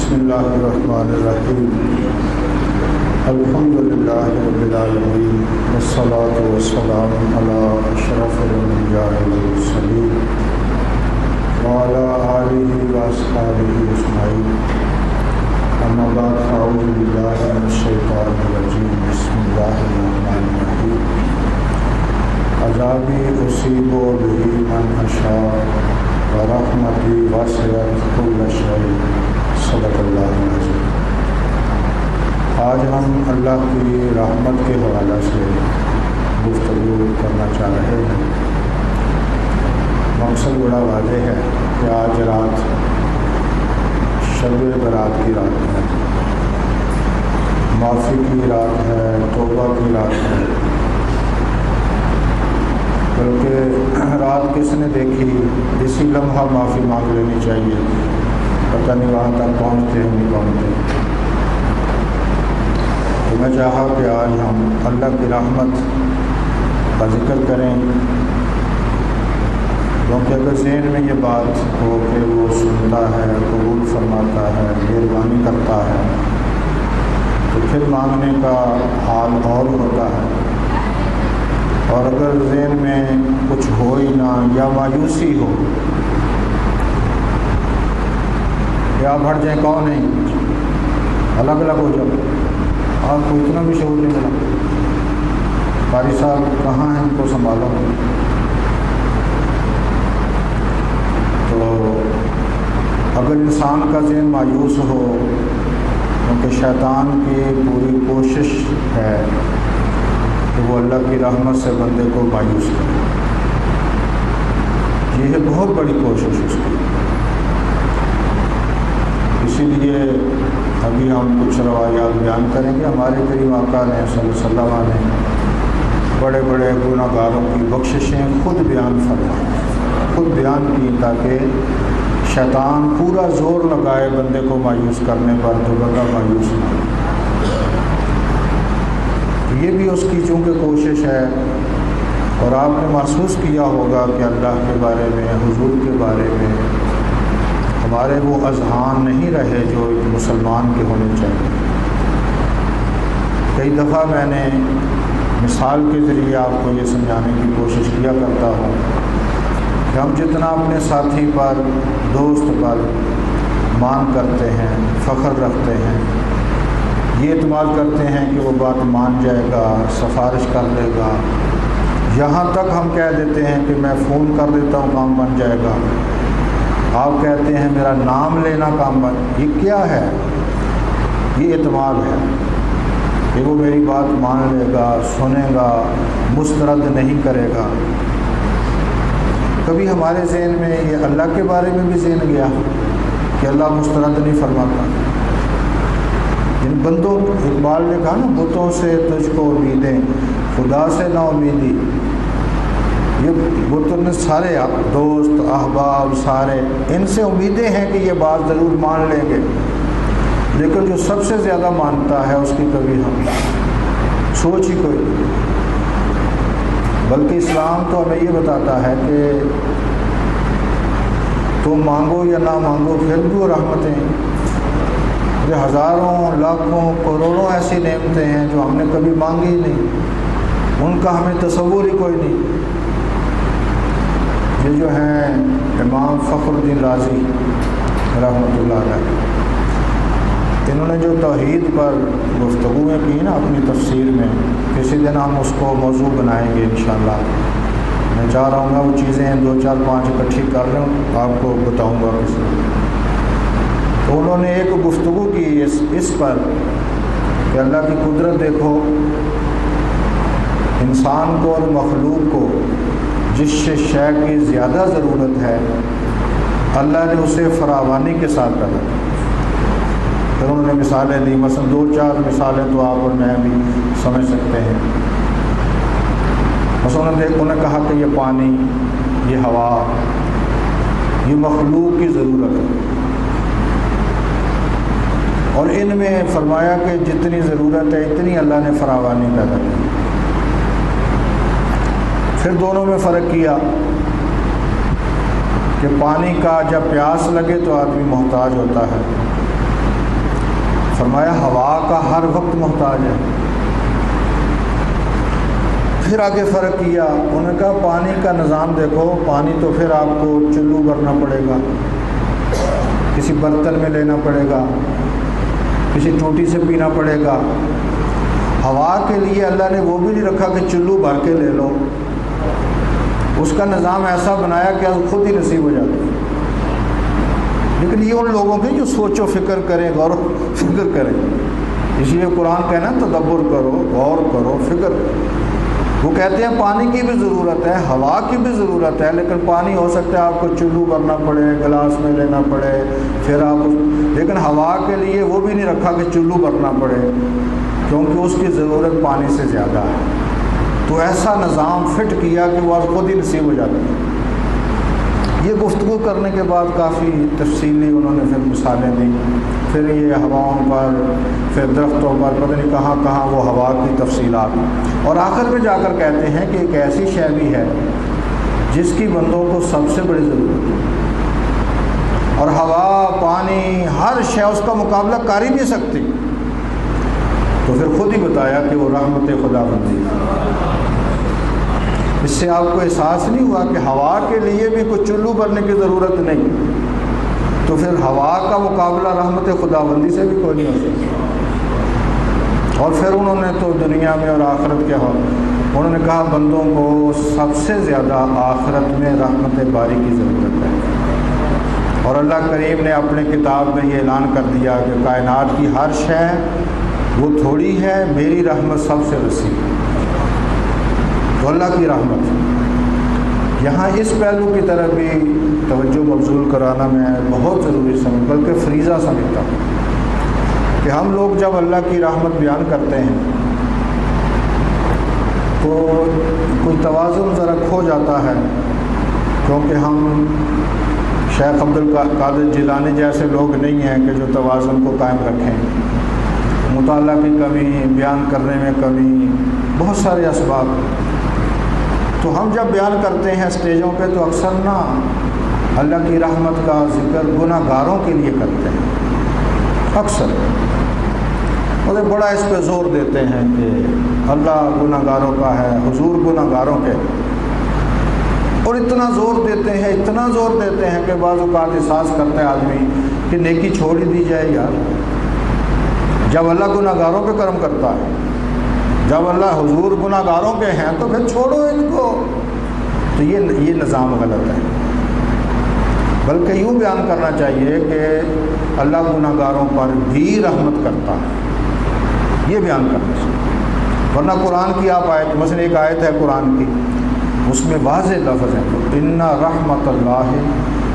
بسم اللہ الرحمن الرحیم الحمد للہ رب العالمین والصلاة والسلام علی اشرف الانبیاء والمرسلین وعلی آلہ واصحابہ اجمعین اما بعد فاعوذ باللہ من الشیطان الرجیم بسم اللہ الرحمن الرحیم عذابی اصیب بہ من اشاء ورحمتی وسعت کل شیء صدق اللہ العظیم۔ آج ہم اللہ کی رحمت کے حوالے سے گفتگو کرنا چاہ رہے ہیں۔ مقصد بڑا واضح ہے کہ آج رات شب برات کی رات ہے، معافی کی رات ہے، توبہ کی رات ہے، بلکہ رات کس نے دیکھی اسی لمحہ معافی مانگ لینی چاہیے، پتہ نہیں وہاں تک پہنچتے ہیں نہیں پہنچتے۔ تو میں چاہا کہ آج ہم اللہ کی رحمت کا ذکر کریں، کیونکہ اگر ذہن میں یہ بات ہو کہ وہ سنتا ہے، قبول فرماتا ہے، مہربانی کرتا ہے، تو پھر مانگنے کا حال اور ہوتا ہے۔ اور اگر ذہن میں کچھ ہو ہی نہ یا مایوسی ہو یا آپ ہٹ جائیں کہو نہیں الگ الگ ہو جاؤ، آپ کو اتنا بھی شعور نہیں ملا، قاری صاحب کہاں ہیں ان کو سنبھالو۔ تو اگر انسان کا ذہن مایوس ہو، کیونکہ شیطان کی پوری کوشش ہے کہ وہ اللہ کی رحمت سے بندے کو مایوس کرے، یہ ہے بہت بڑی کوشش اس کی۔ اسی لیے ابھی ہم کچھ روایات بیان کریں گے۔ ہمارے کریم آقا نے صلی اللہ علیہ وسلم نے بڑے بڑے گناہ گاروں کی بخششیں خود بیان فرمائیں، خود بیان کی، تاکہ شیطان پورا زور لگائے بندے کو مایوس کرنے پر تو بندہ مایوس نہ ہو۔ یہ بھی اس کی چونکہ کوشش ہے، اور آپ نے محسوس کیا ہوگا کہ اللہ کے بارے میں، حضور کے بارے میں ہمارے وہ اذہان نہیں رہے جو ایک مسلمان کے ہونے چاہیے۔ کئی دفعہ میں نے مثال کے ذریعے آپ کو یہ سمجھانے کی کوشش کیا کرتا ہوں کہ ہم جتنا اپنے ساتھی پر، دوست پر مان کرتے ہیں، فخر رکھتے ہیں، یہ اعتماد کرتے ہیں کہ وہ بات مان جائے گا، سفارش کر لے گا، یہاں تک ہم کہہ دیتے ہیں کہ میں فون کر دیتا ہوں کام بن جائے گا، آپ کہتے ہیں میرا نام لینا کام بن، یہ کیا ہے؟ یہ اعتماد ہے کہ وہ میری بات مان لے گا، سنے گا، مسترد نہیں کرے گا۔ کبھی ہمارے ذہن میں یہ اللہ کے بارے میں بھی ذہن گیا کہ اللہ مسترد نہیں فرماتا۔ جن بندوں، اقبال نے کہا نا، بتوں سے تجھ کو امیدیں، خدا سے نا امیدی۔ یہ بتوں نے سارے دوست، احباب، سارے ان سے امیدیں ہیں کہ یہ بات ضرور مان لیں گے، لیکن جو سب سے زیادہ مانتا ہے اس کی کبھی ہم سوچ ہی کوئی نہیں۔ بلکہ اسلام تو ہمیں یہ بتاتا ہے کہ تم مانگو یا نہ مانگو پھر بھی وہ رحمتیں، یہ ہزاروں، لاکھوں، کروڑوں ایسی نعمتیں ہیں جو ہم نے کبھی مانگی ہی نہیں، ان کا ہمیں تصور ہی کوئی نہیں۔ یہ جو ہیں امام فخر الدین رازی رحمۃ اللہ علیہ، انہوں نے جو توحید پر گفتگویں کی نا اپنی تفسیر میں، کسی دن ہم اس کو موضوع بنائیں گے انشاءاللہ۔ میں چاہ رہا ہوں گا وہ چیزیں 2 4 5 اکٹھی کر لوں، آپ کو بتاؤں گا کسی دن۔ تو انہوں نے ایک گفتگو کی اس پر کہ اللہ کی قدرت دیکھو، انسان کو اور مخلوق کو جس شے کی زیادہ ضرورت ہے اللہ نے اسے فراوانی کے ساتھ پیدا کیا۔ پھر انہوں نے مثالیں دی، مثلا 2 4 مثالیں تو آپ اور میں بھی سمجھ سکتے ہیں۔ مثلا انہوں نے کہا کہ یہ پانی، یہ ہوا، یہ مخلوق کی ضرورت ہے، اور ان میں فرمایا کہ جتنی ضرورت ہے اتنی اللہ نے فراوانی پیدا کی۔ پھر دونوں میں فرق کیا کہ پانی کا جب پیاس لگے تو آدمی محتاج ہوتا ہے، فرمایا ہوا کا ہر وقت محتاج ہے۔ پھر آگے فرق کیا، انہوں نے کہا پانی کا نظام دیکھو، پانی تو پھر آپ کو چلو بھرنا پڑے گا، کسی برتن میں لینا پڑے گا، کسی ٹوٹی سے پینا پڑے گا۔ ہوا کے لیے اللہ نے وہ بھی نہیں رکھا کہ چلو بھر کے لے لو، اس کا نظام ایسا بنایا کہ خود ہی نصیب ہو جاتی ہے۔ لیکن یہ ان لوگوں کی جو سوچ و فکر کریں، غور و فکر کریں، اس لیے قرآن کہنا تدبر کرو، غور کرو، فکر کرو۔ وہ کہتے ہیں پانی کی بھی ضرورت ہے، ہوا کی بھی ضرورت ہے، لیکن پانی ہو سکتا ہے آپ کو چلو بھرنا پڑے، گلاس میں لینا پڑے، پھر آپ لیکن ہوا کے لیے وہ بھی نہیں رکھا کہ چلو بھرنا پڑے، کیونکہ اس کی ضرورت پانی سے زیادہ ہے۔ تو ایسا نظام فٹ کیا کہ وہ خود ہی نصیب ہو جاتی ہے۔ یہ گفتگو کرنے کے بعد کافی تفصیلی انہوں نے پھر مثالیں دی، پھر یہ ہواؤں پر، پھر درختوں پر، پتہ نہیں کہاں کہاں وہ ہوا کی تفصیلات، اور آخر میں جا کر کہتے ہیں کہ ایک ایسی شے بھی ہے جس کی بندوں کو سب سے بڑی ضرورت ہے، اور ہوا، پانی، ہر شے اس کا مقابلہ کر ہی نہیں سکتی۔ تو پھر خود ہی بتایا کہ وہ رحمت خدا بندی ہے۔ اس سے آپ کو احساس نہیں ہوا کہ ہوا کے لیے بھی کوئی چلو بھرنے کی ضرورت نہیں، تو پھر ہوا کا مقابلہ رحمت خدا بندی سے بھی کوئی نہیں ہو سکتا۔ اور پھر انہوں نے تو دنیا میں اور آخرت کے انہوں نے کہا بندوں کو سب سے زیادہ آخرت میں رحمت باری کی ضرورت ہے، اور اللہ کریم نے اپنے کتاب میں یہ اعلان کر دیا کہ کائنات کی ہر شے وہ تھوڑی ہے، میری رحمت سب سے وسیع ہے۔ تو اللہ کی رحمت، یہاں اس پہلو کی طرف بھی توجہ مبذول کرانا میں بہت ضروری سمجھ، بلکہ فریضہ سمجھتا ہوں کہ ہم لوگ جب اللہ کی رحمت بیان کرتے ہیں تو کوئی توازن ذرا کھو جاتا ہے، کیونکہ ہم شیخ عبد القادر جیلانی جیسے لوگ نہیں ہیں کہ جو توازن کو قائم رکھیں۔ مطالعہ کی کمی، بیان کرنے میں کمی، بہت سارے اسباب۔ تو ہم جب بیان کرتے ہیں اسٹیجوں پہ تو اکثر نا اللہ کی رحمت کا ذکر گناہ گاروں کے لیے کرتے ہیں، اکثر اور بڑا اس پہ زور دیتے ہیں کہ اللہ گناہ گاروں کا ہے، حضور گناہ گاروں کے، اور اتنا زور دیتے ہیں، اتنا زور دیتے ہیں کہ بعض اوقات احساس کرتا ہے آدمی کہ نیکی چھوڑ ہی دی جائے یار۔ جب اللہ گناہ گاروں پہ کرم کرتا ہے، جب اللہ حضور گناہ گاروں کے ہیں تو پھر چھوڑو ان کو۔ تو یہ نظام غلط ہے، بلکہ یوں بیان کرنا چاہیے کہ اللہ گناہ گاروں پر بھی رحمت کرتا ہے، یہ بیان کرنا چاہیے۔ ورنہ قرآن کی آپ آیت، مثلا ایک آیت ہے قرآن کی، اس میں واضح لفظ ہے ان رحمت اللہ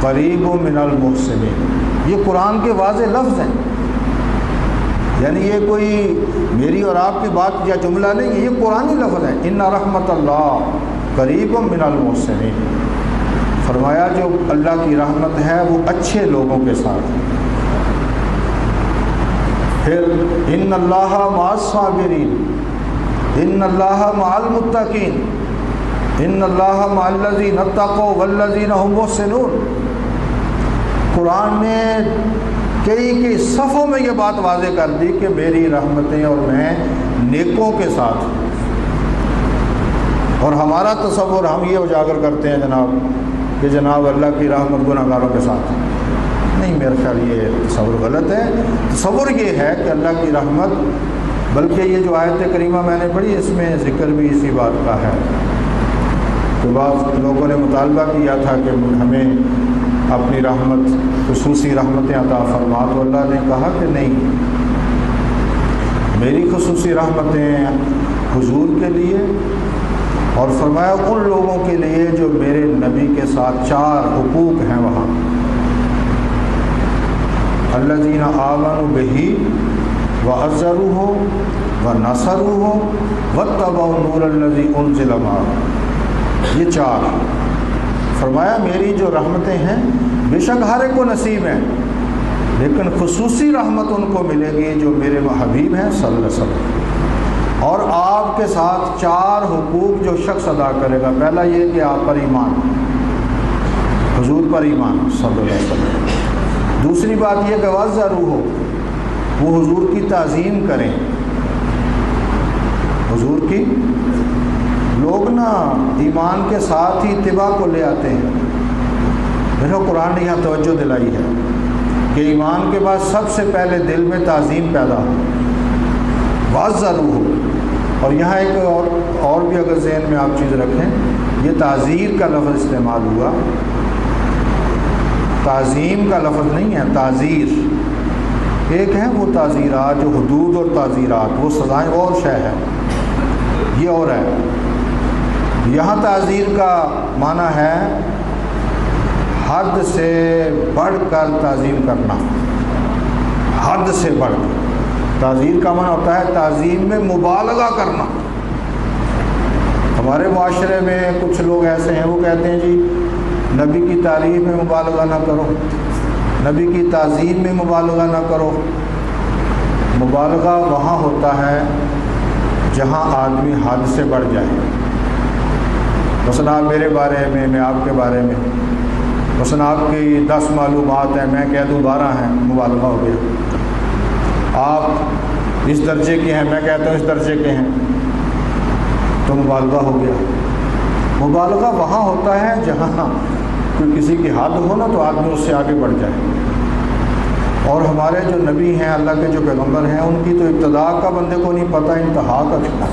قریب من المحسنین، یہ قرآن کے واضح لفظ ہیں، یعنی یہ کوئی میری اور آپ کی بات یا جملہ نہیں ہے، یہ قرآنی لفظ ہے، ان رحمت اللہ قریب من المحسنین۔ فرمایا جو اللہ کی رحمت ہے وہ اچھے لوگوں کے ساتھ ہے۔ پھر ان اللہ مع الصابرین، ان اللہ مع المتقین، ان اللہ مع الذین اتقوا والذین هم محسنون۔ قرآن نے کئی صفوں میں یہ بات واضح کر دی کہ میری رحمتیں اور میں نیکوں کے ساتھ ہوں۔ اور ہمارا تصور ہم یہ اجاگر کرتے ہیں جناب کہ جناب اللہ کی رحمت گناہ گاروں کے ساتھ ہے، نہیں، میرا خیال یہ تصور غلط ہے۔ تصور یہ ہے کہ اللہ کی رحمت، بلکہ یہ جو آیت کریمہ میں نے پڑھی اس میں ذکر بھی اسی بات کا ہے کہ بعض لوگوں نے مطالبہ کیا تھا کہ ہمیں اپنی رحمت، خصوصی رحمتیں عطا فرما، تو اللہ نے کہا کہ نہیں، میری خصوصی رحمتیں حضور کے لیے، اور فرمایا ان لوگوں کے لیے جو میرے نبی کے ساتھ 4 حقوق ہیں وہاں، الذین آمنوا بہ وعزروہ ونصروہ واتبعوا النور الذی انزل معہ، یہ 4۔ فرمایا میری جو رحمتیں ہیں بے شک ہر ایک کو نصیب ہیں، لیکن خصوصی رحمت ان کو ملے گی جو میرے حبیب ہیں صلی اللہ علیہ وسلم، اور آپ کے ساتھ 4 حقوق جو شخص ادا کرے گا۔ پہلا یہ کہ آپ پر ایمان، حضور پر ایمان صلی اللہ علیہ وسلم۔ دوسری بات یہ کہ وعظ روح ہو، وہ حضور کی تعظیم کریں. حضور کی لوگ نا ایمان کے ساتھ ہی اتباع کو لے آتے ہیں. دیکھو قرآن نے یہاں توجہ دلائی ہے کہ ایمان کے بعد سب سے پہلے دل میں تعظیم پیدا ہو، واضح روح ہو. اور یہاں ایک اور بھی اگر ذہن میں آپ چیز رکھیں، یہ تعزیر کا لفظ استعمال ہوا، تعظیم کا لفظ نہیں ہے، تعزیر. ایک ہے وہ تعزیرات جو حدود اور تعزیرات، وہ سزائیں اور شے ہے، یہ اور ہے. یہاں تعزیر کا معنی ہے حد سے بڑھ کر تعظیم کرنا. حد سے بڑھ کر تعزیر کا معنی ہوتا ہے تعظیم میں مبالغہ کرنا. ہمارے معاشرے میں کچھ لوگ ایسے ہیں، وہ کہتے ہیں جی نبی کی تعریف میں مبالغہ نہ کرو، نبی کی تعظیم میں مبالغہ نہ کرو. مبالغہ وہاں ہوتا ہے جہاں آدمی حد سے بڑھ جائے. مثلا آپ میرے بارے میں آپ کے بارے میں، مثلا آپ کی 10 معلومات ہیں، میں کہہ دوں 12 ہیں، مبالغہ ہو گیا. آپ اس درجے کے ہیں، میں کہتا ہوں اس درجے کے ہیں، تو مبالغہ ہو گیا. مبالغہ وہاں ہوتا ہے جہاں کوئی کسی کی حد ہو نا تو آدمی اس سے آگے بڑھ جائے. اور ہمارے جو نبی ہیں، اللہ کے جو پیغمبر ہیں، ان کی تو ابتدا کا بندے کو نہیں پتہ، انتہا کا کیا.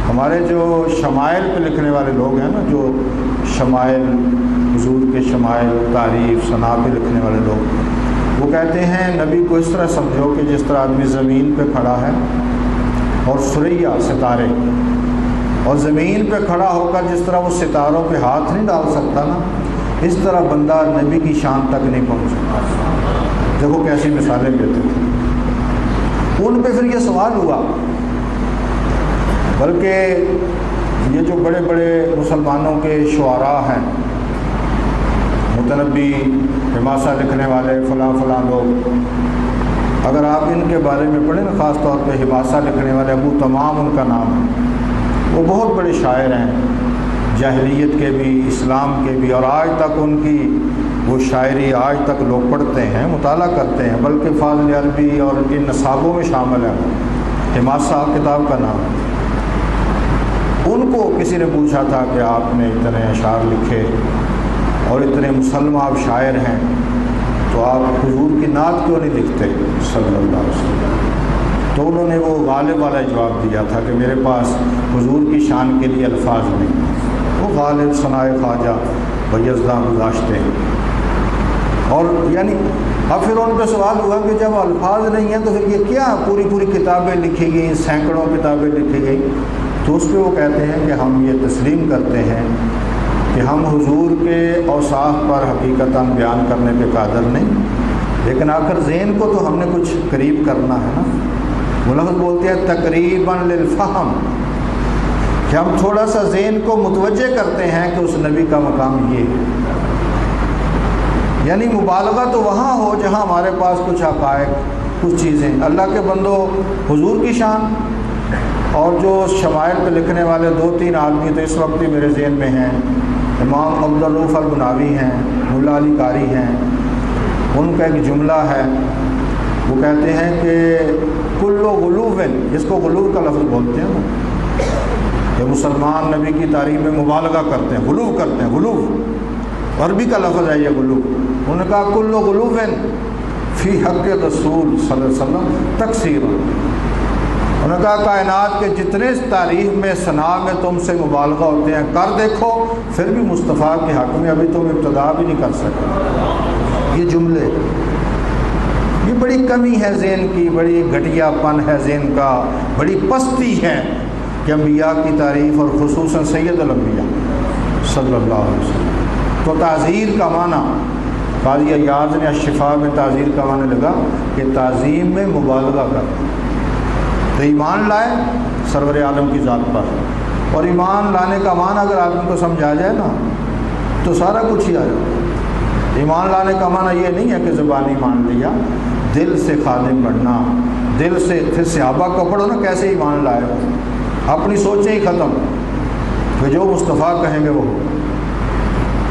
ہمارے جو شمائل پہ لکھنے والے لوگ ہیں نا، جو شمائل، حضور کے شمائل، تعریف، ثنا پہ لکھنے والے لوگ، وہ کہتے ہیں نبی کو اس طرح سمجھو کہ جس طرح آدمی زمین پہ کھڑا ہے اور ثریا ستارے، اور زمین پہ کھڑا ہو کر جس طرح وہ ستاروں پہ ہاتھ نہیں ڈال سکتا نا، اس طرح بندہ نبی کی شان تک نہیں پہنچ سکتا. دیکھو کیسی مثالیں دیتے تھے. ان پہ پھر یہ سوال ہوا، بلکہ یہ جو بڑے بڑے مسلمانوں کے شعراء ہیں، متنبی، حماسہ لکھنے والے، فلاں فلاں لوگ، اگر آپ ان کے بارے میں پڑھیں نا، خاص طور پہ حماسہ لکھنے والے، ابو تمام ان کا نام ہے، وہ بہت بڑے شاعر ہیں، جاہلیت کے بھی، اسلام کے بھی، اور آج تک ان کی وہ شاعری آج تک لوگ پڑھتے ہیں، مطالعہ کرتے ہیں، بلکہ فاضل عربی اور ان نصابوں میں شامل ہے. حماسہ کتاب کا نام ہے. ان کو کسی نے پوچھا تھا کہ آپ نے اتنے اشعار لکھے اور اتنے مسلمہ آپ شاعر ہیں، تو آپ حضور کی نعت کیوں نہیں لکھتے صلی اللہ علیہ وسلم؟ تو انہوں نے وہ غالب والا جواب دیا تھا کہ میرے پاس حضور کی شان کے لیے الفاظ نہیں. وہ غالب، ثنائے خواجہ، بیضاں گذاشتے ہیں. اور یعنی اب پھر ان پہ سوال ہوا کہ جب الفاظ نہیں ہیں تو پھر یہ کیا پوری کتابیں لکھی گئیں، سینکڑوں کتابیں لکھی گئیں. تو اس پہ وہ کہتے ہیں کہ ہم یہ تسلیم کرتے ہیں کہ ہم حضور کے اوصاف پر حقیقتاً بیان کرنے پہ قادر نہیں، لیکن آخر ذہن کو تو ہم نے کچھ قریب کرنا ہے نا. وہ لفظ بولتے ہیں تقریباً للفہم، کہ ہم تھوڑا سا ذہن کو متوجہ کرتے ہیں کہ اس نبی کا مقام یہ ہے. یعنی مبالغہ تو وہاں ہو جہاں ہمارے پاس کچھ حقائق، کچھ چیزیں. اللہ کے بندو، حضور کی شان اور جو شمائل پہ لکھنے والے 2-3 آدمی تو اس وقت بھی میرے ذہن میں ہیں، امام عبدالرؤف البناوی ہیں، ملا علی قاری ہیں. ان کا ایک جملہ ہے، وہ کہتے ہیں کہ کل غلوف، جس کو غلو کا لفظ بولتے ہیں نا، کہ مسلمان نبی کی تعریف میں مبالغہ کرتے ہیں، غلو کرتے ہیں. غلو عربی کا لفظ ہے یہ غلو. انہوں نے کہا کل غلوف فی حق رسول صلی اللہ علیہ وسلم تقصیر. انہوں نے کہا کائنات کے جتنے تعریف میں، ثنا میں تم سے مبالغہ ہوتے ہیں، کر دیکھو، پھر بھی مصطفیٰ کے حق میں ابھی تم ابتدا بھی نہیں کر سکتے. یہ جملے، یہ بڑی کمی ہے ذہن کی، بڑی گھٹیا پن ہے ذہن کا، بڑی پستی ہے کہ انبیاء کی تعریف، اور خصوصاً سید الانبیاء صلی اللہ علیہ وسلم. تو تعظیر کا معنی، قاضی ایاز نے الشفا میں تعظیر کا معنی لگا کہ تعظیم میں مبالغہ کرنا. تو ایمان لائے سرور عالم کی ذات پر، اور ایمان لانے کا معنی اگر آدمی کو سمجھا جائے نا تو سارا کچھ ہی آ جائے. ایمان لانے کا معنی یہ نہیں ہے کہ زبانی مان لیا، دل سے خادم بننا، دل سے. پھر صحابہ کو پڑھو نا کیسے ایمان لائے، اپنی سوچیں ہی ختم کہ جو مصطفیٰ کہیں گے وہ.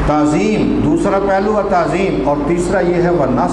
تعظیم دوسرا پہلو ہے تعظیم، اور تیسرا یہ ہے ورنہ